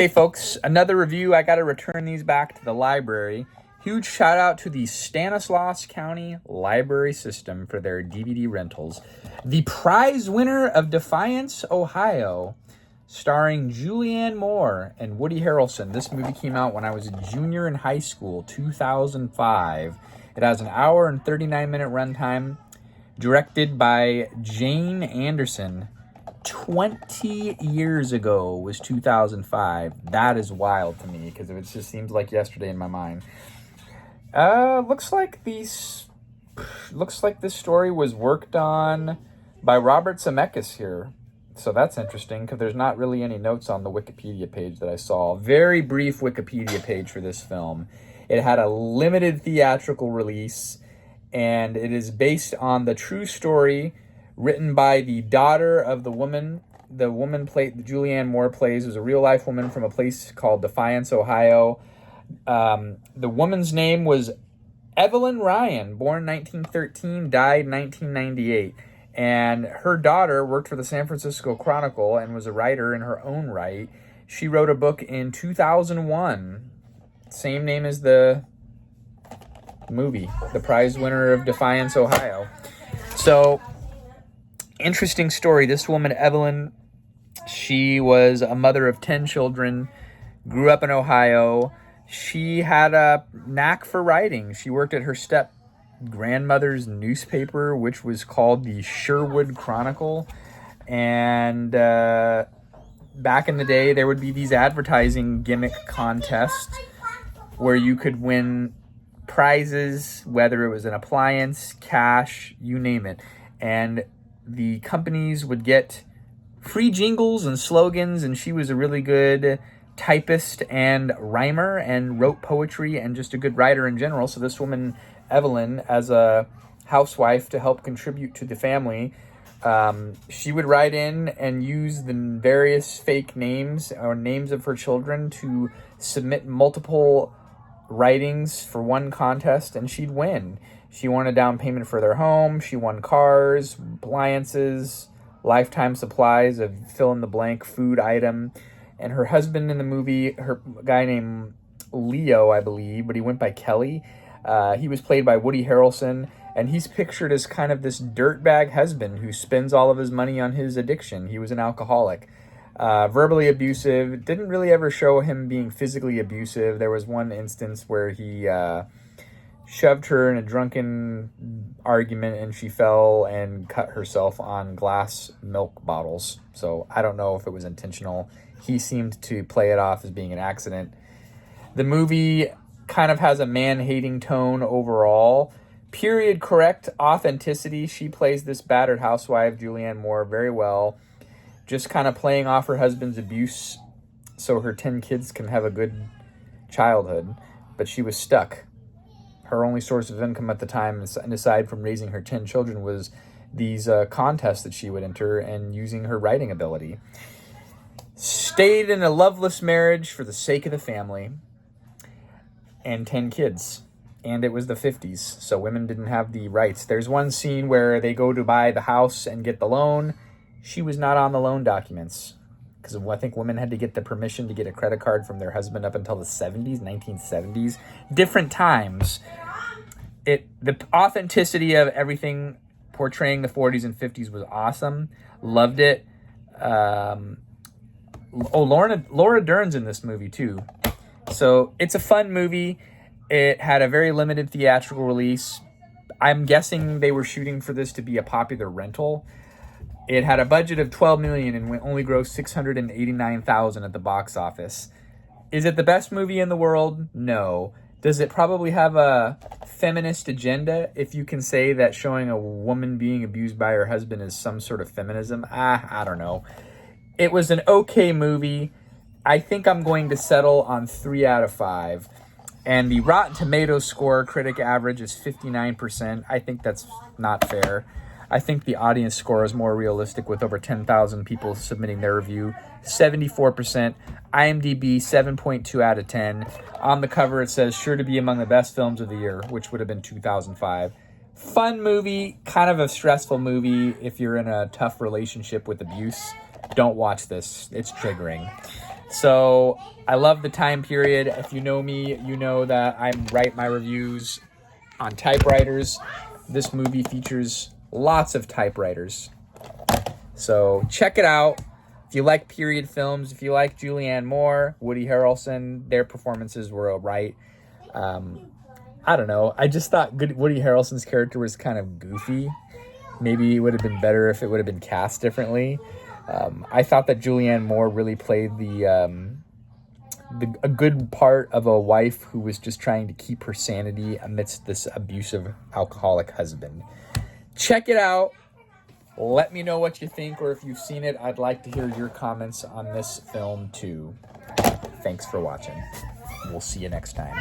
Okay, folks, another review. I got to return these back to the library. Huge shout out to the Stanislaus County Library System for their DVD rentals. The prize winner of Defiance, Ohio, starring Julianne Moore and Woody Harrelson. This movie came out when I was a junior in high school, 2005. It has an hour and 39-minute runtime, directed by Jane Anderson. 20 years ago was 2005. That is wild to me because it just seems like yesterday in my mind. Looks like this story was worked on by Robert Zemeckis here. So that's interesting because there's not really any notes on the Wikipedia page that I saw. Very brief Wikipedia page for this film. It had a limited theatrical release, and it is based on the true story written by the daughter of the woman Julianne Moore plays. Was a real-life woman from a place called Defiance, Ohio. The woman's name was Evelyn Ryan, born 1913, died 1998. And her daughter worked for the San Francisco Chronicle and was a writer in her own right. She wrote a book in 2001, same name as the movie, the prize winner of Defiance, Ohio. So, interesting story. This woman, Evelyn, she was a mother of 10 children, grew up in Ohio. She had a knack for writing. She worked at her step-grandmother's newspaper, which was called the Sherwood Chronicle. And back in the day, there would be these advertising gimmick contests where you could win prizes, whether it was an appliance, cash, you name it. And the companies would get free jingles and slogans, and she was a really good typist and rhymer and wrote poetry and just a good writer in general. So this woman, Evelyn, as a housewife to help contribute to the family, she would write in and use the various fake names or names of her children to submit multiple writings for one contest, and she'd win. She won a down payment for their home. She won cars, appliances, lifetime supplies of fill-in-the-blank food item. And her husband in the movie, her guy named Leo, I believe, but he went by Kelly. He was played by Woody Harrelson, and he's pictured as kind of this dirtbag husband who spends all of his money on his addiction. He was an alcoholic. Verbally abusive. Didn't really ever show him being physically abusive. There was one instance where he shoved her in a drunken argument and she fell and cut herself on glass milk bottles. So I don't know if it was intentional. He seemed to play it off as being an accident. The movie kind of has a man-hating tone overall. Period correct authenticity. She plays this battered housewife, Julianne Moore, very well. Just kind of playing off her husband's abuse so her 10 kids can have a good childhood. But she was stuck. Her only source of income at the time, and aside from raising her 10 children, was these contests that she would enter and using her writing ability. Stayed in a loveless marriage for the sake of the family and 10 kids. And it was the 50s, so women didn't have the rights. There's one scene where they go to buy the house and get the loan. She was not on the loan documents because I think women had to get the permission to get a credit card from their husband up until the 70s, 1970s. Different times. The authenticity of everything portraying the 40s and 50s was awesome. Loved it. Laura Dern's in this movie too. So it's a fun movie. It had a very limited theatrical release. I'm guessing they were shooting for this to be a popular rental. It had a budget of $12 million and only grossed $689,000 at the box office. Is it the best movie in the world? No. Does it probably have a feminist agenda, if you can say that showing a woman being abused by her husband is some sort of feminism? I don't know. It was an okay movie. I think I'm going to settle on 3 out of 5. And the Rotten Tomatoes score critic average is 59%. I think that's not fair. I think the audience score is more realistic with over 10,000 people submitting their review. 74%. IMDb 7.2 out of 10. On the cover it says sure to be among the best films of the year, which would have been 2005. Fun movie, kind of a stressful movie. If you're in a tough relationship with abuse, don't watch this. It's triggering. So I love the time period. If you know me, you know that I write my reviews on typewriters. This movie features lots of typewriters. So check it out. If you like period films, if you like Julianne Moore, Woody Harrelson, their performances were alright. I don't know. I just thought Woody Harrelson's character was kind of goofy. Maybe it would have been better if it would have been cast differently. I thought that Julianne Moore really played a good part of a wife who was just trying to keep her sanity amidst this abusive alcoholic husband. Check it out. Let me know what you think, or if you've seen it, I'd like to hear your comments on this film too. Thanks for watching. We'll see you next time.